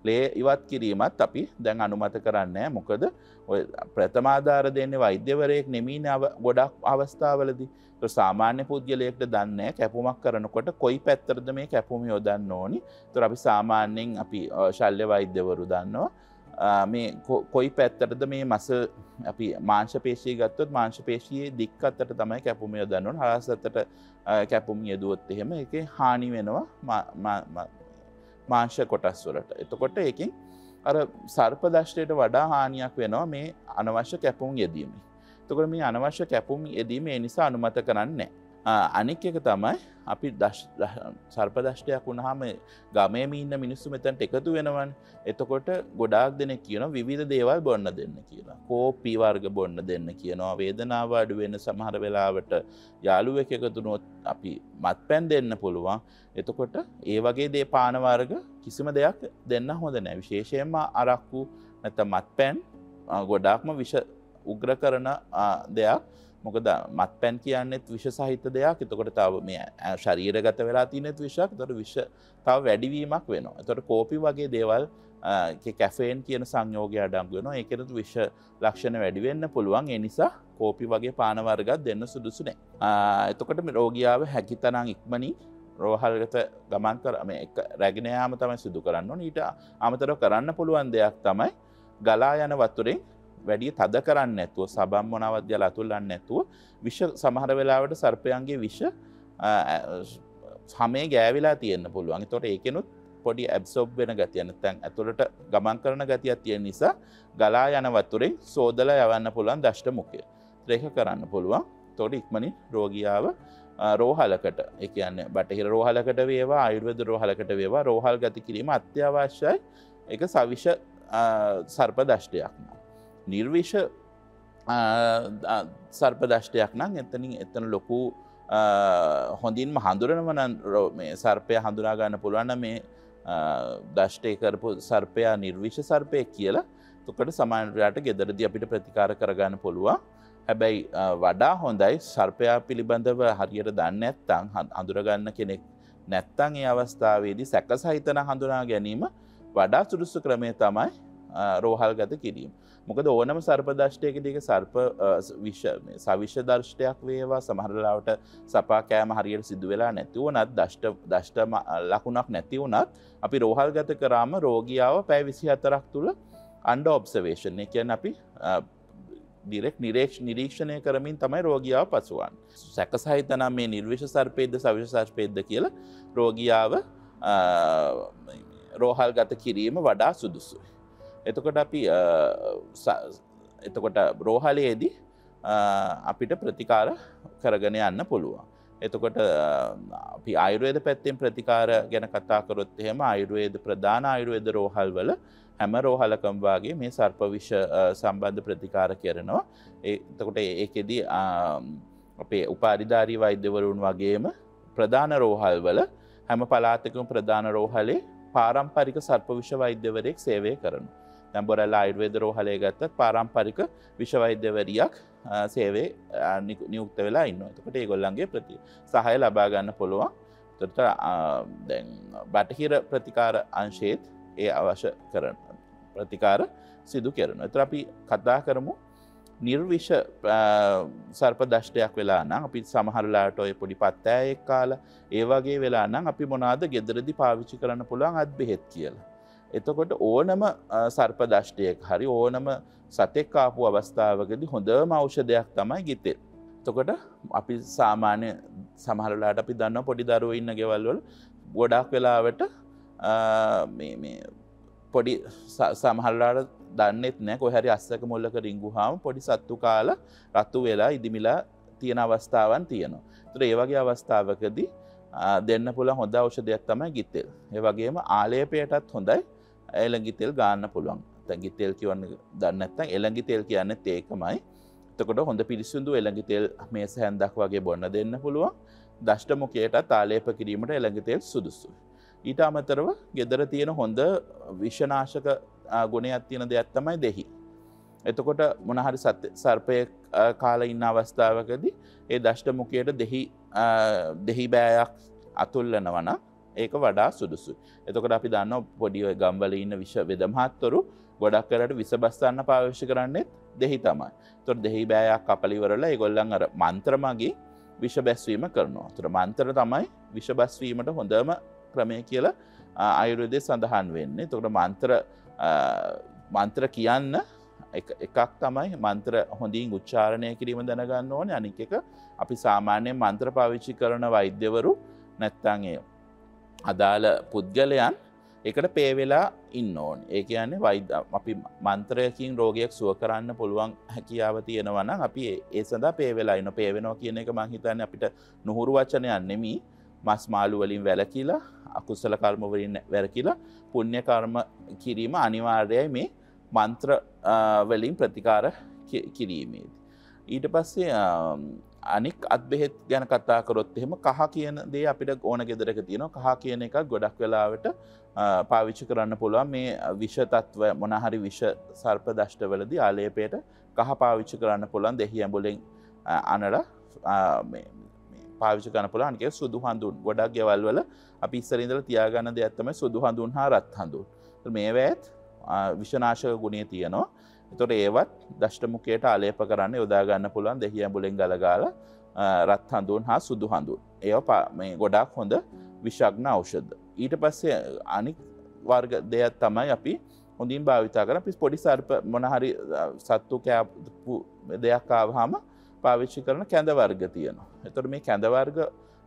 ලේ ඉවත් කිරීමත් අපි දැන් අනුමත කරන්නේ නැහැ. මොකද ඔය ප්‍රථමාධාර දෙන්නේ වෛද්‍යවරයෙක් නෙමෙයිනේ ගොඩක් අවස්ථාවලදී. ඒක සාමාන්‍ය පුද්ගලයෙක්ට දන්නේ කැපුමක් කරනකොට කොයි පැත්තටද මේ කැපුම යොදන්න ඕනි. ඒතර අපි සාමාන්‍යයෙන් අපි ශල්‍ය වෛද්‍යවරු දන්නවා මේ කොයි පැත්තටද මේ මසල් අපි මාංශ පේශිය ගත්තොත් මාංශ පේශියේ දික් අතට තමයි කැපුම යොදන්න ඕන. හරස් අතට කැපුම් යෙදුවොත් එහෙම ඒකේ හානි වෙනවා මාංශ කොටස් වලට. එතකොට ඒකෙන් අර සර්ප දෂ්ටයට වඩා හානියක් වෙනවා මේ අනවශ්‍ය කැපුම් යෙදීම. එතකොට මේ අනවශ්‍ය කැපුම් යෙදීම ඒ නිසා අනුමත කරන්නේ නැහැ. අනික් එක තමයි අපි සර්ප දෂ්ටයක් වුණාම ගමේම ඉන්න මිනිස්සු මෙතනට එකතු වෙනවනේ. එතකොට ගොඩාක් දෙනෙක් කියනවා විවිධ දේවල් බොන්න දෙන්න කියලා. කෝපි වර්ග බොන්න දෙන්න කියනවා. වේදනාව අඩු වෙන සමහර වෙලාවට යාළුවෙක් එකතු වුණොත් අපි මත්පැන් දෙන්න පුළුවන්. එතකොට ඒ වගේ දේ පාන වර්ග කිසිම දෙයක් දෙන්න හොඳ නැහැ. විශේෂයෙන්ම අරක්කු නැත්නම් මත්පැන් ගොඩාක්ම විෂ උග්‍ර කරන දෙයක්. මොකද මත්පැන් කියන්නේත් විෂ සහිත දෙයක්. එතකොට තව මේ ශරීරගත වෙලා තියෙනත් විෂයක්. එතකොට විෂ තව වැඩිවීමක් වෙනවා. එතකොට කෝපි වගේ දේවල් කැෆේන් කියන සංයෝගය අඩංගු වෙනවා. ඒකෙනුත් විෂ ලක්ෂණ වැඩි වෙන්න පුළුවන්. ඒ නිසා කෝපි වගේ පාන වර්ගයක් දෙන්න සුදුසු නැහැ. එතකොට මේ රෝගියාව හැකිතරම් ඉක්මනින් රෝහලකට ගමන් කර මේ රැගෙන යාම තමයි සිදු කරන්න ඕනේ. ඊට අමතරව කරන්න පුළුවන් දෙයක් තමයි ගලා යන වතුරෙන් වැඩි තද කරන්නේ නැතුව සබම් මොනවත් දාලා අතුල්ලන්නේ නැතුව විෂ සමහර වෙලාවට සර්පයන්ගේ විෂ හැමේ ගෑවිලා තියෙන්න පුළුවන්. ඒතකොට ඒකෙනුත් පොඩි ඇබ්සෝබ් වෙන ගතිය නැත්නම් ඇතුළට ගමන් කරන ගතියක් තියෙන නිසා ගලා යන වතුරෙන් සෝදලා යවන්න පුළුවන් දෂ්ට මුඛය. ඒක කරන්න පුළුවන්. ඒතකොට ඉක්මනින් රෝගියාව රෝහලකට, ඒ කියන්නේ බටහිර රෝහලකට වේවා ආයුර්වේද රෝහලකට වේවා රෝහල් ගති කිරීම අත්‍යවශ්‍යයි. ඒක සවිෂ සර්ප දෂ්ටයක් නම්. නිර්විෂ සර්ප දෂ්ටයක් නම් එතන ලොකු හොඳින්ම හඳුනනම මේ සර්පය හඳුනා ගන්න පුළුවන් මේ දෂ්ටය කරපු සර්පයා නිර්විෂ සර්පයෙක් කියලා. එතකොට සමානයට ගෙදරදී අපිට ප්‍රතිකාර කරගන්න පුළුවන්. හැබැයි වඩා හොඳයි සර්පයා පිළිබඳව හරියට දන්නේ නැත්නම් හඳුනගන්න කෙනෙක් නැත්නම් ඒ අවස්ථාවේදී සැකසහිතන හඳුනා ගැනීම වඩා සුදුසු ක්‍රමය තමයි රෝහල්ගත කිරීම. මොකද ඕනම සර්ප දෂ්ටයකදී සර්ප සවිෂ දර්ශනයක් වේවා සමහර වෙලාවට සපා කෑම හරියට සිදු වෙලා නැති වුණත් දෂ්ට ලකුණක් නැති වුණත් අපි රෝහල්ගත කරාම රෝගියාව පැය 24ක් තුල අන්ඩර් ඔබ්සර්වේෂන් එක කියන්නේ අපි ඩිරෙක්ට් නිරීක්ෂණය කරමින් තමයි රෝගියාව පසුවන්නේ. සැකසහිත නම් මේ නිර්විෂ සර්පේද්ද සවිෂ සර්පේද්ද කියලා රෝගියාව රෝහල්ගත කිරීම වඩා සුදුසුයි. එතකොට අපි රෝහලේදී අපිට ප්‍රතිකාර කරගෙන යන්න පුළුවන්. එතකොට අපි ආයුර්වේද පැත්තෙන් ප්‍රතිකාර ගැන කතා කරොත් එහෙම ආයුර්වේද ප්‍රධාන ආයුර්වේද රෝහල් වල හැම රෝහලකම වාගේ මේ සර්ප විෂ සම්බන්ධ ප්‍රතිකාර කරනවා. එතකොට ඒකෙදී අපේ උපාධිධාරී වෛද්‍යවරුන් වගේම ප්‍රධාන රෝහල් වල හැම පළාතකම ප්‍රධාන රෝහලේ පාරම්පරික සර්ප විෂ වෛද්‍යවරයෙක් සේවය කරනවා. දැන් බොරැල්ල ආයුර්වේද රෝහලේ ගත්තත් පාරම්පරික විෂ වෛද්‍යවරියක් සේවයේ නියුක්ත වෙලා ඉන්නවා. එතකොට ඒගොල්ලන්ගේ සහාය ලබා ගන්න පුළුවන්. එතකොට දැන් බටහිර ප්‍රතිකාර අංශයේත් ඒ අවශ්‍ය කරන ප්‍රතිකාර සිදු කරනවා. එතකොට අපි කතා කරමු නිර්විෂ සර්ප දෂ්ටයක් වෙලා නම් අපි සමහර වෙලාවට ඔය පොඩි පත්තෑයෙක් කාලා ඒ වගේ වෙලා නම් අපි මොනවාද ගෙදරදී පාවිච්චි කරන්න පුළුවන් අත් බෙහෙත් කියලා. එතකොට ඕනම සර්ප දෂ්ටයක් හරි ඕනම සතෙක් ආපු අවස්ථාවකදී හොඳම ඖෂධයක් තමයි ගිතෙල්. එතකොට අපි සාමාන්‍ය සමහර වෙලාවට අපි දන්නවා පොඩි දරුවෝ ඉන්න ගෙවල් වල ගොඩාක් වෙලාවට මේ පොඩි සමහර වෙලාවට දන්නෙත් නැහැ කොහේ හරි අස්සක මුල්ලක රිංගුවාම පොඩි සත්තු කාලා රතු වෙලා ඉදිමිලා තියෙන අවස්ථාවන් තියෙනවා. ඒතර ඒ වගේ අවස්ථාවකදී දෙන්න පුළුවන් හොඳ ඖෂධයක් තමයි ගිතෙල්. ඒ වගේම ආලේපයටත් හොඳයි එළඟි තෙල් ගන්න පුළුවන්. දැන් ගිතෙල් කියන්නේ දන්නේ නැත්නම් එළඟි තෙල් කියන්නේත් ඒකමයි. එතකොට හොඳ පිරිසිදු එළඟි තෙල් මේස හැන්දක් වගේ බොන්න දෙන්න පුළුවන්. දෂ්ට මුඛයටත් ආලේප කිරීමට එළඟි තෙල් සුදුසුයි. ඊට අමතරව ගෙදර තියෙන හොඳ විෂනාශක ගුණයක් තියෙන දෙයක් තමයි දෙහි. එතකොට මොන හරි සර්පයෙක් කාලා ඉන්න අවස්ථාවකදී ඒ දෂ්ට මුඛයට දෙහි බෑයක් අතුල්ලනවා නම් ඒක වඩා සුදුසුයි. එතකොට අපි දන්නවා පොඩි ඔය ගම්වල ඉන්න විෂ වෙදමහත්වරු ගොඩක් කරලා විස බස්සන්න පාවිච්චි කරන්නේ දෙහි තමයි. එතකොට දෙහි බෑයක් කපලා ඉවරලා ඒගොල්ලන් අර මන්ත්‍ර මගින් විෂ බැස්වීම කරනවා. එතකොට මන්ත්‍ර තමයි විෂ බැස්වීමට හොඳම ක්‍රමය කියලා ආයුර්වේදයේ සඳහන් වෙන්නේ. එතකොට මන්ත්‍ර කියන්න එකක් තමයි මන්ත්‍ර හොඳින් උච්චාරණය කිරීම දැනගන්න ඕනේ. අනික එක අපි සාමාන්‍යයෙන් මන්ත්‍ර පාවිච්චි කරන වෛද්‍යවරු නැත්නම් ඒ අදාළ පුද්ගලයන් ඒකට පේ වෙලා ඉන්න ඕනේ. ඒ කියන්නේ අපි මන්ත්‍රයකින් රෝගියෙක් සුව කරන්න පුළුවන් හැකියාව තියෙනවා නම් අපි ඒ සඳහා පේ වෙලා ඉන්න. පේ වෙනවා කියන එක මම හිතන්නේ අපිට නුහුරු වචනයක් නෙමෙයි. මස් මාළු වලින් වැළකීලා අකුසල කර්ම වලින් වැළකීලා පුණ්‍ය කර්ම කිරීම අනිවාර්යයි මේ මන්ත්‍ර වලින් ප්‍රතිකාර කිරීමේදී. ඊට පස්සේ අනික් අත් බෙහෙත් ගැන කතා කරොත් එහෙම කහ කියන දේ අපිට ඕන ගෙදරක තියෙනවා. කහ කියන එක ගොඩක් වෙලාවට පාවිච්චි කරන්න පුළුවන් මේ විෂ තත්ව මොන හරි විෂ සර්ප දෂ්ටවලදී ආලේපයට කහ පාවිච්චි කරන්න පුළුවන්. දෙහි ඇඹුලෙන් අනලා මේ පාවිච්චි කරන්න පුළුවන්. අනික සුදු හඳුන් ගොඩක් ගෙවල් වල අපි ඉස්සර ඉඳලා තියාගන්න දෙයක් තමයි සුදු හඳුන් හා රත් හඳුන්. මේවැත් විෂනාශක ගුණය තියෙනවා. එතකොට ඒවත් දෂ්ට මුඛයට ආලේප කරන්න යොදා ගන්න පුළුවන්. දෙහි ඇඹුලෙන් ගලගාලා රත් හඳුන් හා සුදු හඳුන්. ඒවා මේ ගොඩාක් හොඳ විෂග්න ඖෂධ. ඊට පස්සේ අනික් වර්ග දෙයක් තමයි අපි හොඳින් භාවිතා කරන අපි පොඩි සර්ප මොන හරි සත්තු කෑපු දෙයක් ආවහම පාවිච්චි කරන කැඳ වර්ග තියෙනවා. එතකොට මේ කැඳ වර්ග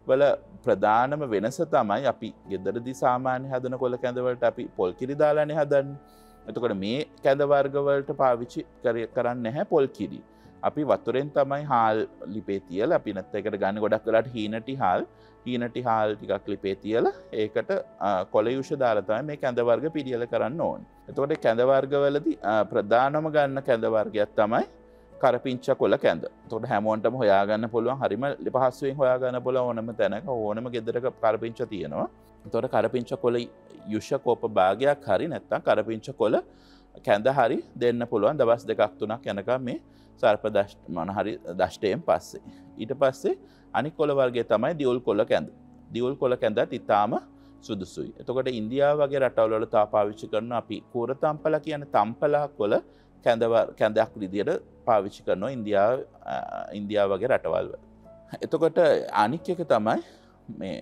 වල ප්‍රධානම වෙනස තමයි අපි ගෙදරදී සාමාන්‍ය හදන කොළ කැඳ වලට අපි පොල් කිරි දාලානේ හදන්නේ. එතකොට මේ කැඳ වර්ග වලට පාවිච්චි කරන්නේ නැහැ පොල් කිරි. අපි වතුරෙන් තමයි හාල් ලිපේ තියලා අපි නැත්නම් ඒකට ගන්න ගොඩක් වෙලාට හීනටි හාල් ටිකක් ලිපේ තියලා ඒකට කොළ යුෂ දාලා තමයි මේ කැඳ වර්ග පිළියෙල කරන්න ඕනේ. එතකොට කැඳ වර්ග වලදී ප්‍රධානම ගන්න කැඳ වර්ගයක් තමයි කරපිංච කොළ කැඳ. එතකොට හැමෝන්ටම හොයාගන්න පුළුවන් හරිම පහසුවෙන් හොයාගන්න පුළුවන් ඕනම තැනක ඕනම ගෙදරක කරපිංච තියෙනවා. එතකොට කරපිංච කොළ යුෂ කෝප භාගයක් හරි නැත්නම් කරපිංච කොළ කැඳ හරි දෙන්න පුළුවන් දවස් 2ක් 3ක් යනකම් මේ සර්ප හරි දෂ්ටයෙන් පස්සේ. ඊට පස්සේ අනික් කොළ වර්ගය තමයි දියුල් කොළ කැඳ. දියුල් කොළ කැඳත් ඊටාම සුදුසුයි. එතකොට ඉන්දියාව වගේ රටවල් වල තා පාවිච්චි කරන අපි කූර තම්පලා කියන තම්පලා කොළ කැඳක් විදියට පාවිච්චි කරනවා ඉන්දියාව වගේ රටවල් වල. එතකොට අනික් එක තමයි මේ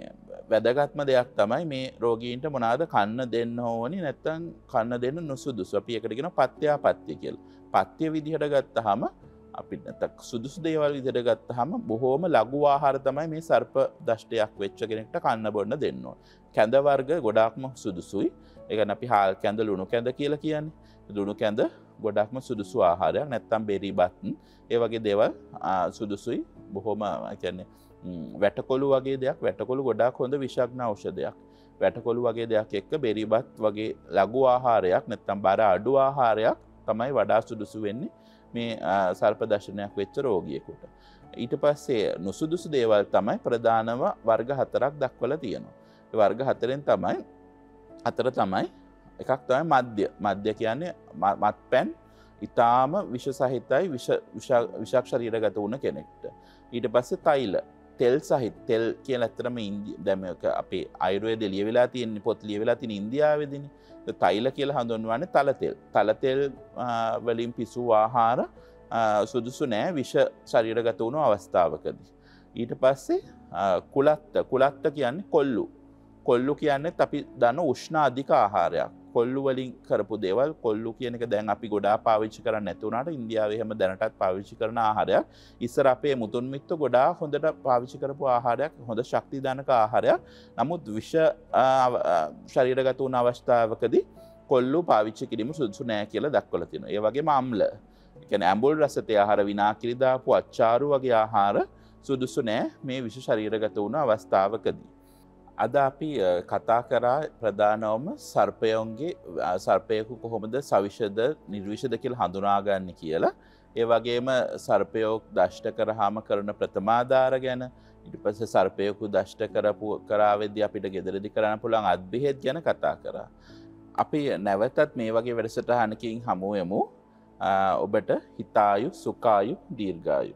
වැදගත්ම දෙයක් තමයි මේ රෝගීන්ට මොනවාද කන්න දෙන්න ඕනි නැත්නම් කන්න දෙන්න නුසුදුසු. අපි ඒකට කියනවා පත්‍යාපත්‍ය කියලා. පත්‍ය විදිහට ගත්තාම අපි නැත්නම් සුදුසු දේවල් විදිහට ගත්තාම බොහෝම ලඝු ආහාර තමයි මේ සර්ප දෂ්ටයක් වෙච්ච කෙනෙක්ට කන්න බොන්න දෙන්න ඕන. කැඳ වර්ග ගොඩාක්ම සුදුසුයි. ඒ කියන්නේ අපි හාල් කැඳ ලුණු කැඳ කියලා කියන්නේ. ලුණු කැඳ ගොඩක්ම සුදුසු ආහාරයක්. නැත්නම් බෙරි බත් ඒ වගේ දේවල් සුදුසුයි. බොහොම කියන්නේ වැටකොළු වගේ දෙයක්. වැටකොළු ගොඩාක් හොඳ විෂග්න ඖෂධයක්. වැටකොළු වගේ දෙයක් එක්ක බෙරි බත් වගේ ලඝු ආහාරයක් නැත්නම් බර අඩු ආහාරයක් තමයි වඩා සුදුසු වෙන්නේ මේ සර්ප දෂණයක් වෙච්ච රෝගියෙකුට. ඊට පස්සේ නුසුදුසු දේවල් තමයි ප්‍රධානම වර්ග 4ක් දක්වලා තියෙනවා. ඒ වර්ග 4න් තමයි එකක් තමයි මද්ය. මද්ය කියන්නේ මත්පැන් ඊටාම විෂ සහිතයි විෂක් ශරීරගත වුණ කෙනෙක්ට. ඊට පස්සේ තෛල තෙල් සහිත තෙල් කියලා ඇත්තටම දැන් අපේ ආයුර්වේදයේ ලියවිලා තියෙන පොත් ලියවිලා තියෙන ඉන්දියාවේදීනේ. තෛල කියලා හඳුන්වන්නේ තල තෙල්. තල තෙල් වලින් පිසු ආහාර සුදුසු නෑ විෂ ශරීරගත වුණු අවස්ථාවකදී. ඊට පස්සේ කුලත්ත කියන්නේ කොල්ලු. කොල්ලු කියන්නේ අපි දන්න උෂ්ණ අධික ආහාරයක්. කොල්ලු වලින් කරපු දේවල් කොල්ලු කියන එක දැන් අපි ගොඩාක් පාවිච්චි කරන්නේ නැති වුණාට ඉන්දියාවේ හැම දැනටත් පාවිච්චි කරන ආහාරයක්. ඉස්සර අපේ මුතුන් මිත්තු ගොඩාක් හොඳට පාවිච්චි කරපු ආහාරයක්, හොඳ ශක්තිදායක ආහාරයක්. නමුත් විෂ ශරීරගත වුණ අවස්ථාවකදී කොල්ලු පාවිච්චි කිරීම සුදුසු නෑ කියලා දක්වලා තියෙනවා. ඒ වගේම අම්ල. ඒ කියන්නේ ඇඹුල් රසතේ ආහාර විනාකිරි දාපු අච්චාරු වගේ ආහාර සුදුසු නෑ මේ විෂ ශරීරගත වුණ අවස්ථාවකදී. අද අපි කතා කරා ප්‍රධානවම සර්පයකු කොහොමද සවිෂද නිර්විෂද කියලා හඳුනාගන්නේ කියලා. ඒ වගේම සර්පයෝ දෂ්ට කරාම කරන ප්‍රථමාදාර ගැන, ඊට පස්සේ සර්පයකු දෂ්ට කරාවෙද්දී අපිට ගෙදරදී කරන්න පුළුවන් අත්බෙහෙත් ගැන කතා කරා. අපි නැවතත් මේ වගේ වැඩසටහනකින් හමු වෙමු. ඔබට හිතායු සුඛායු දීර්ඝායු.